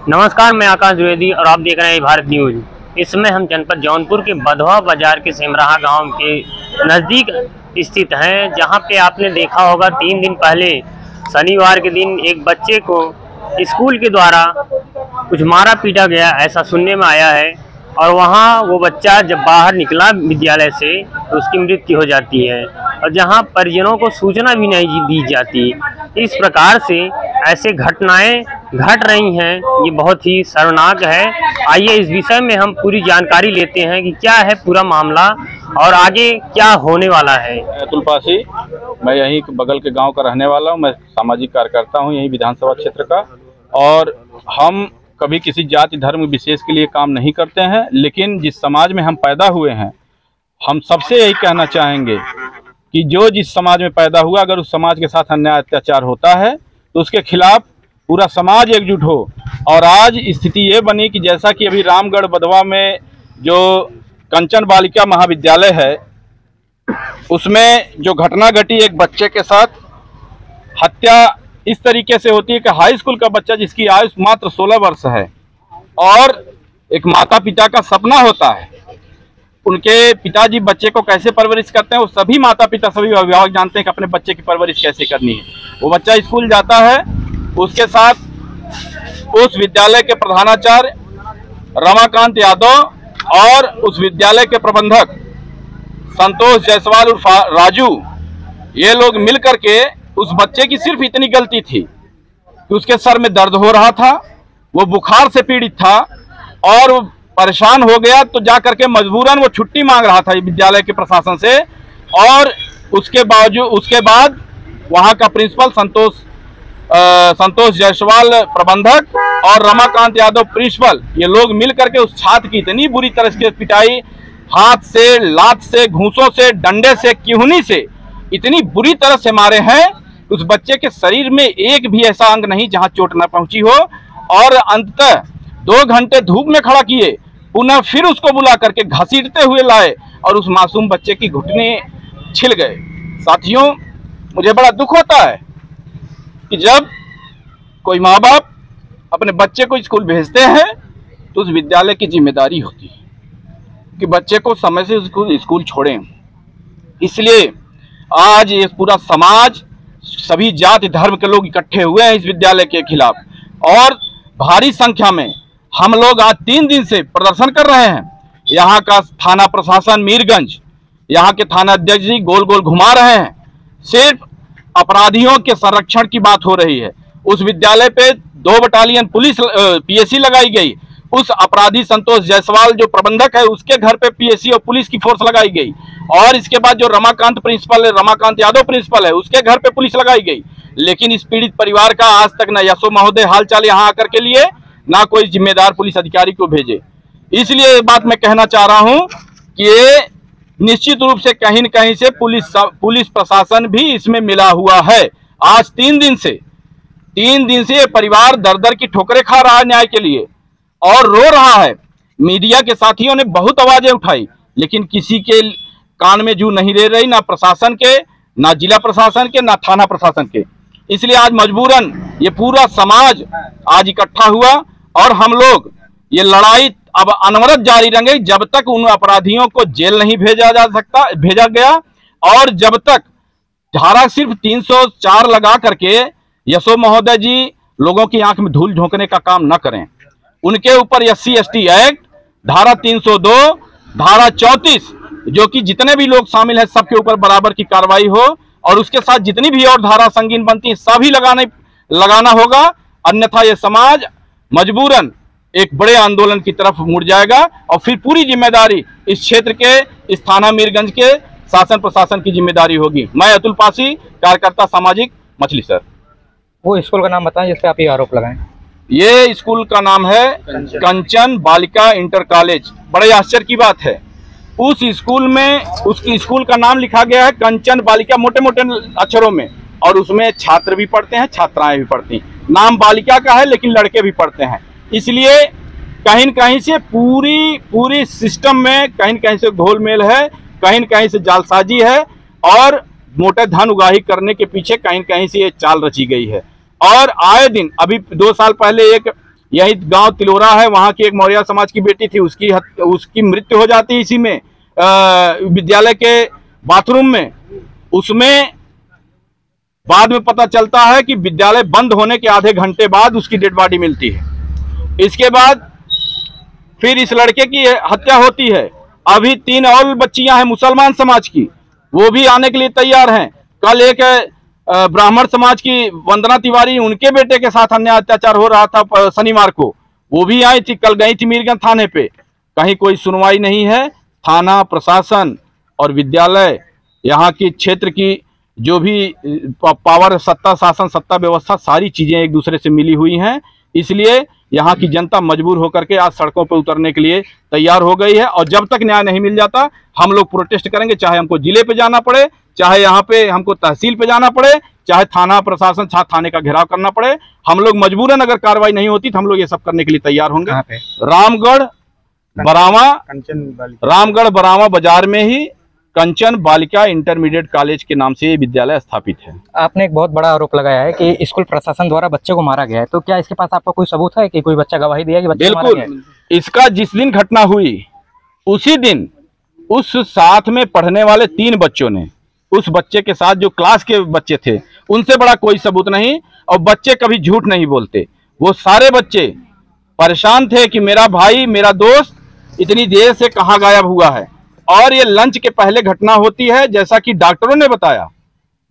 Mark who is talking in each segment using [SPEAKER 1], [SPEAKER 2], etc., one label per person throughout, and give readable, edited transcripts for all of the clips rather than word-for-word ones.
[SPEAKER 1] नमस्कार, मैं आकाश द्विवेदी और आप देख रहे हैं भारत न्यूज। इस समय हम जनपद जौनपुर के बधवा बाजार के सेमराहा गांव के नज़दीक स्थित हैं, जहां पे आपने देखा होगा 3 दिन पहले शनिवार के दिन एक बच्चे को स्कूल के द्वारा कुछ मारा पीटा गया, ऐसा सुनने में आया है। और वहां वो बच्चा जब बाहर निकला विद्यालय से तो उसकी मृत्यु हो जाती है और जहां परिजनों को सूचना भी नहीं दी जाती। इस प्रकार से ऐसे घटनाएं घट रही हैं, ये बहुत ही शर्मनाक है। आइए इस विषय में हम पूरी जानकारी लेते हैं कि क्या है पूरा मामला और आगे क्या होने वाला है।
[SPEAKER 2] अतुल पासी, मैं यहीं बगल के गांव का रहने वाला हूं। मैं सामाजिक कार्यकर्ता हूं यहीं विधानसभा क्षेत्र का, और हम कभी किसी जाति धर्म विशेष के लिए काम नहीं करते हैं, लेकिन जिस समाज में हम पैदा हुए हैं, हम सबसे यही कहना चाहेंगे कि जो जिस समाज में पैदा हुआ, अगर उस समाज के साथ अन्याय अत्याचार होता है तो उसके खिलाफ पूरा समाज एकजुट हो। और आज स्थिति ये बनी कि जैसा कि अभी रामगढ़ बधवा में जो कंचन बालिका महाविद्यालय है, उसमें जो घटना घटी, एक बच्चे के साथ हत्या इस तरीके से होती है कि हाई स्कूल का बच्चा जिसकी आयु मात्र 16 वर्ष है, और एक माता पिता का सपना होता है, उनके पिताजी बच्चे को कैसे परवरिश करते हैं वो सभी माता पिता सभी अभिभावक जानते हैं कि अपने बच्चे की परवरिश कैसे करनी है। वो बच्चा स्कूल जाता है, उसके साथ उस विद्यालय के प्रधानाचार्य रमाकांत यादव और उस विद्यालय के प्रबंधक संतोष जायसवाल उर्फ राजू, ये लोग मिलकर के उस बच्चे की सिर्फ इतनी गलती थी कि उसके सर में दर्द हो रहा था, वो बुखार से पीड़ित था और वो परेशान हो गया, तो जाकर के मजबूरन वो छुट्टी मांग रहा था विद्यालय के प्रशासन से। और उसके बाद वहां का प्रिंसिपल संतोष जायसवाल प्रबंधक और रमाकांत यादव प्रिंसिपल, ये लोग मिलकर के उस छात्र की इतनी बुरी तरह से पिटाई, हाथ से, लात से, घूंसों से, डंडे से, किहुनी से इतनी बुरी तरह से मारे हैं। उस बच्चे के शरीर में एक भी ऐसा अंग नहीं जहां चोट न पहुंची हो। और अंततः 2 घंटे धूप में खड़ा किए, पुनः फिर उसको बुला करके घसीटते हुए लाए और उस मासूम बच्चे की घुटने छिल गए। साथियों, मुझे बड़ा दुख होता है कि जब कोई माँ बाप अपने बच्चे को स्कूल भेजते हैं तो उस विद्यालय की जिम्मेदारी होती है कि बच्चे को समय से स्कूल छोड़ें। इसलिए आज ये पूरा समाज, सभी जाति धर्म के लोग इकट्ठे हुए हैं इस विद्यालय के खिलाफ, और भारी संख्या में हम लोग आज 3 दिन से प्रदर्शन कर रहे हैं। यहाँ का थाना प्रशासन मीरगंज, यहाँ के थाना अध्यक्ष जी गोल गोल घुमा रहे हैं। सिर्फ अपराधियों के संरक्षण की बात हो रही है। उस विद्यालय पे 2 बटालियन पुलिस पीएसी लगाई गई। उस अपराधी संतोष जायसवाल जो प्रबंधक है, उसके घर पे पीएसी और पुलिस की फोर्स लगाई गई। और इसके बाद जो रमाकांत यादव प्रिंसिपल है, उसके घर पे पुलिस लगाई गई। लेकिन इस पीड़ित परिवार का आज तक न यशो महोदय हालचाल यहाँ आकर के लिए, ना कोई जिम्मेदार पुलिस अधिकारी को भेजे। इसलिए ये बात मैं कहना चाह रहा हूं कि ये निश्चित रूप से कहीं न कहीं से पुलिस प्रशासन भी इसमें मिला हुआ है। आज 3 दिन से ये परिवार दर दर की ठोकरें खा रहा है न्याय के लिए और रो रहा है। मीडिया के साथियों ने बहुत आवाजें उठाई, लेकिन किसी के कान में जू नहीं ले रही, ना प्रशासन के, ना जिला प्रशासन के, ना थाना प्रशासन के। इसलिए आज मजबूरन ये पूरा समाज आज इकट्ठा हुआ और हम लोग ये लड़ाई अब अनवरत जारी रहेंगे जब तक उन अपराधियों को जेल नहीं भेजा गया, और जब तक धारा सिर्फ 304 लगा करके यशो महोदय जी लोगों की आंख में धूल झोंकने का काम न करें। उनके ऊपर SC/ST एक्ट, धारा 302, धारा 34, जो कि जितने भी लोग शामिल हैं सबके ऊपर बराबर की कार्रवाई हो, और उसके साथ जितनी भी और धारा संगीन बनती है सभी लगाना होगा। अन्यथा ये समाज मजबूरन एक बड़े आंदोलन की तरफ मुड़ जाएगा और फिर पूरी जिम्मेदारी इस क्षेत्र के, इस थाना मीरगंज के शासन प्रशासन की जिम्मेदारी होगी। मैं अतुल पासी, कार्यकर्ता सामाजिक, मछली सर।
[SPEAKER 3] वो स्कूल का नाम बताएं जिससे आप ये आरोप लगाएं।
[SPEAKER 2] ये स्कूल का नाम है कंचन बालिका इंटर कॉलेज। बड़े आश्चर्य की बात है, उस स्कूल में उसकी स्कूल का नाम लिखा गया है कंचन बालिका मोटे मोटे अक्षरों में, और उसमें छात्र भी पढ़ते हैं, छात्राएं भी पढ़ती हैं। नाम बालिका का है लेकिन लड़के भी पढ़ते हैं। इसलिए कहीं न कहीं से पूरी सिस्टम में कहीं न कहीं से घोलमेल है, कहीं न कहीं से जालसाजी है, और मोटे धन उगाही करने के पीछे कहीं न कहीं से ये चाल रची गई है। और आए दिन, अभी 2 साल पहले एक यही गांव तिलोरा है, वहां की एक मौर्य समाज की बेटी थी, उसकी मृत्यु हो जाती इसी में विद्यालय के बाथरूम में। उसमें बाद में पता चलता है कि विद्यालय बंद होने के आधे घंटे बाद उसकी डेड बॉडी मिलती है। इसके बाद फिर इस लड़के की हत्या होती है। अभी 3 और बच्चियां हैं मुसलमान समाज की, वो भी आने के लिए तैयार हैं। कल एक ब्राह्मण समाज की वंदना तिवारी, उनके बेटे के साथ अन्याय अत्याचार हो रहा था शनिवार को, वो भी आई थी, कल गई थी मीरगंज थाने पे। कहीं कोई सुनवाई नहीं है। थाना प्रशासन और विद्यालय, यहाँ की क्षेत्र की जो भी पावर, सत्ता शासन, सत्ता व्यवस्था, सारी चीजें एक दूसरे से मिली हुई हैं। इसलिए यहाँ की जनता मजबूर होकर के आज सड़कों पर उतरने के लिए तैयार हो गई है। और जब तक न्याय नहीं मिल जाता हम लोग प्रोटेस्ट करेंगे, चाहे हमको जिले पे जाना पड़े, चाहे यहाँ पे हमको तहसील पे जाना पड़े, चाहे थाना प्रशासन थाने का घेराव करना पड़े। हम लोग मजबूरन अगर कार्रवाई नहीं होती तो हम लोग ये सब करने के लिए तैयार होंगे। रामगढ़ बरावा बाजार में ही कंचन बालिका इंटरमीडिएट कॉलेज के नाम से ये विद्यालय स्थापित है।
[SPEAKER 3] आपने एक बहुत बड़ा आरोप लगाया है कि स्कूल प्रशासन द्वारा बच्चे को मारा गया है, तो क्या इसके पास आपका कोई सबूत है कि कोई बच्चा गवाही दिया कि बच्चा मारा गया है?
[SPEAKER 2] बिल्कुल। इसका जिस दिन घटना हुई उसी दिन उस साथ में पढ़ने वाले 3 बच्चों ने, उस बच्चे के साथ जो क्लास के बच्चे थे, उनसे बड़ा कोई सबूत नहीं। और बच्चे कभी झूठ नहीं बोलते। वो सारे बच्चे परेशान थे कि मेरा भाई, मेरा दोस्त इतनी देर से कहाँ गायब हुआ है। और ये लंच के पहले घटना होती है, जैसा कि डॉक्टरों ने बताया।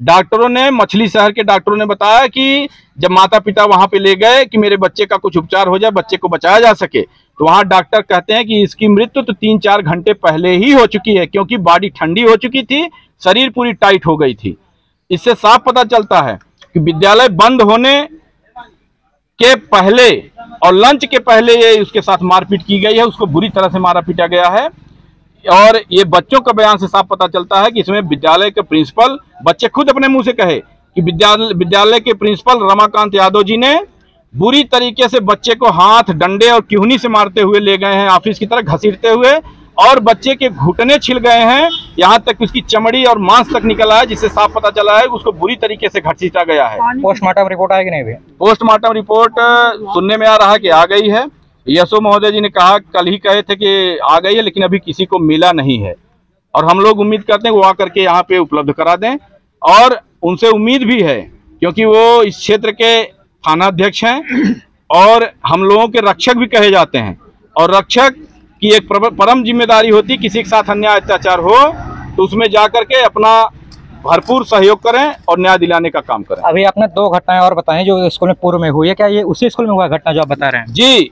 [SPEAKER 2] डॉक्टरों ने, मछली शहर के डॉक्टरों ने बताया कि जब माता पिता वहां पे ले गए कि मेरे बच्चे का कुछ उपचार हो जाए, बच्चे को बचाया जा सके, तो वहां डॉक्टर कहते हैं कि इसकी मृत्यु तो 3-4 घंटे पहले ही हो चुकी है, क्योंकि बॉडी ठंडी हो चुकी थी, शरीर पूरी टाइट हो गई थी। इससे साफ पता चलता है कि विद्यालय बंद होने के पहले और लंच के पहले ये उसके साथ मारपीट की गई है, उसको बुरी तरह से मारा पीटा गया है। और ये बच्चों का बयान से साफ पता चलता है कि इसमें विद्यालय के प्रिंसिपल, बच्चे खुद अपने मुंह से कहे कि विद्यालय के प्रिंसिपल रमाकांत यादव जी ने बुरी तरीके से बच्चे को हाथ, डंडे और किहुनी से मारते हुए ले गए हैं, ऑफिस की तरफ घसीटते हुए, और बच्चे के घुटने छिल गए हैं, यहाँ तक उसकी चमड़ी और मांस तक निकला है, जिससे साफ पता चला है उसको बुरी तरीके से घसीटा गया है।
[SPEAKER 3] पोस्टमार्टम रिपोर्ट आई कि नहीं?
[SPEAKER 2] पोस्टमार्टम रिपोर्ट सुनने में आ रहा है कि आ गई है। यशो महोदय जी ने कहा, कल ही कहे थे कि आ गई है, लेकिन अभी किसी को मिला नहीं है। और हम लोग उम्मीद करते हैं वो आकर के यहाँ पे उपलब्ध करा दें। और उनसे उम्मीद भी है, क्योंकि वो इस क्षेत्र के थाना अध्यक्ष हैं और हम लोगों के रक्षक भी कहे जाते हैं। और रक्षक की एक परम जिम्मेदारी होती, किसी के साथ अन्याय अत्याचार हो तो उसमें जाकर के अपना भरपूर सहयोग करें और न्याय दिलाने का काम करें।
[SPEAKER 3] अभी आपने 2 घटनाएं और बताई जो स्कूल में पूर्व में हुई है, क्या ये उसी स्कूल में हुआ घटना जो आप बता रहे हैं?
[SPEAKER 2] जी,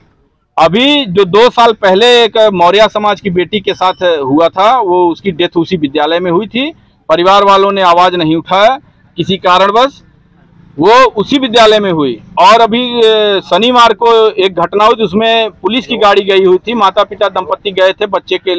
[SPEAKER 2] अभी जो 2 साल पहले एक मौर्य समाज की बेटी के साथ हुआ था, वो उसकी डेथ उसी विद्यालय में हुई थी। परिवार वालों ने आवाज नहीं उठाया किसी कारणवश, वो उसी विद्यालय में हुई। और अभी शनिवार को एक घटना हुई, उसमें पुलिस की गाड़ी गई हुई थी, माता पिता दंपत्ति गए थे बच्चे के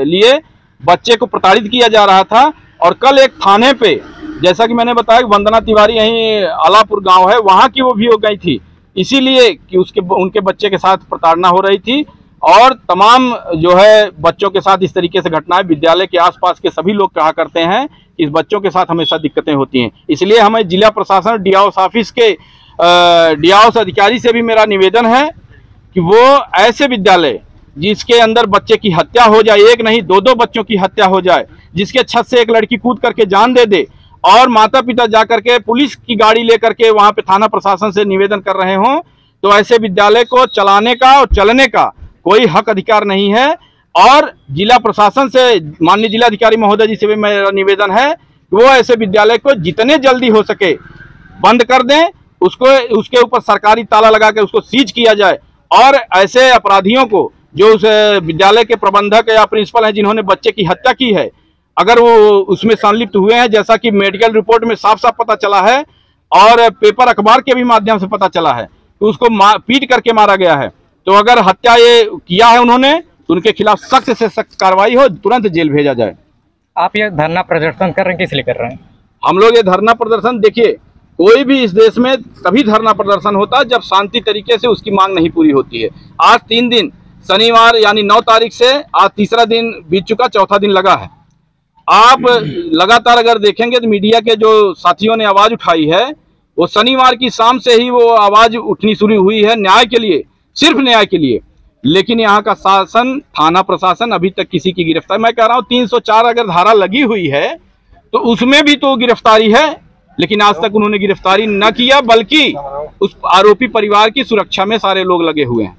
[SPEAKER 2] लिए, बच्चे को प्रताड़ित किया जा रहा था। और कल एक थाने पे, जैसा कि मैंने बताया, वंदना तिवारी यहीं अलापुर गांव है, वहां की वो भी हो गई थी, इसीलिए कि उनके बच्चे के साथ प्रताड़ना हो रही थी। और तमाम जो है बच्चों के साथ इस तरीके से घटनाएं, विद्यालय के आसपास के सभी लोग कहा करते हैं कि इस बच्चों के साथ हमेशा दिक्कतें होती हैं। इसलिए हमें जिला प्रशासन डीआईओ ऑफिस के डीआईओ अधिकारी से भी मेरा निवेदन है कि वो ऐसे विद्यालय जिसके अंदर बच्चे की हत्या हो जाए, एक नहीं 2-2 बच्चों की हत्या हो जाए, जिसके छत से एक लड़की कूद करके जान दे दे, और माता पिता जाकर के पुलिस की गाड़ी लेकर के वहां पे थाना प्रशासन से निवेदन कर रहे हों, तो ऐसे विद्यालय को चलाने का और चलने का कोई हक अधिकार नहीं है। और जिला प्रशासन से, माननीय जिलाधिकारी महोदय जी से भी मेरा निवेदन है कि वो ऐसे विद्यालय को जितने जल्दी हो सके बंद कर दें, उसके ऊपर सरकारी ताला लगा के उसको सीज किया जाए। और ऐसे अपराधियों को, जो उस विद्यालय के प्रबंधक या प्रिंसिपल हैं जिन्होंने बच्चे की हत्या की है, अगर वो उसमें संलिप्त हुए हैं, जैसा कि मेडिकल रिपोर्ट में साफ साफ पता चला है और पेपर अखबार के भी माध्यम से पता चला है कि उसको पीट करके मारा गया है, तो अगर हत्या ये किया है उन्होंने, तो उनके खिलाफ सख्त से सख्त कार्रवाई हो, तुरंत जेल भेजा जाए।
[SPEAKER 3] आप ये धरना प्रदर्शन कर रहे हैं, किस लिए कर रहे हैं?
[SPEAKER 2] हम लोग ये धरना प्रदर्शन, देखिए, कोई भी इस देश में तभी धरना प्रदर्शन होता है जब शांति तरीके से उसकी मांग नहीं पूरी होती है। आज 3 दिन, शनिवार यानी 9 तारीख से आज तीसरा दिन बीत चुका, चौथा दिन लगा है। आप लगातार अगर देखेंगे तो मीडिया के जो साथियों ने आवाज उठाई है, वो शनिवार की शाम से ही वो आवाज उठनी शुरू हुई है न्याय के लिए, सिर्फ न्याय के लिए। लेकिन यहाँ का शासन, थाना प्रशासन अभी तक किसी की गिरफ्तारी, मैं कह रहा हूँ 304 अगर धारा लगी हुई है तो उसमें भी तो गिरफ्तारी है, लेकिन आज तक उन्होंने गिरफ्तारी न किया, बल्कि उस आरोपी परिवार की सुरक्षा में सारे लोग लगे हुए हैं।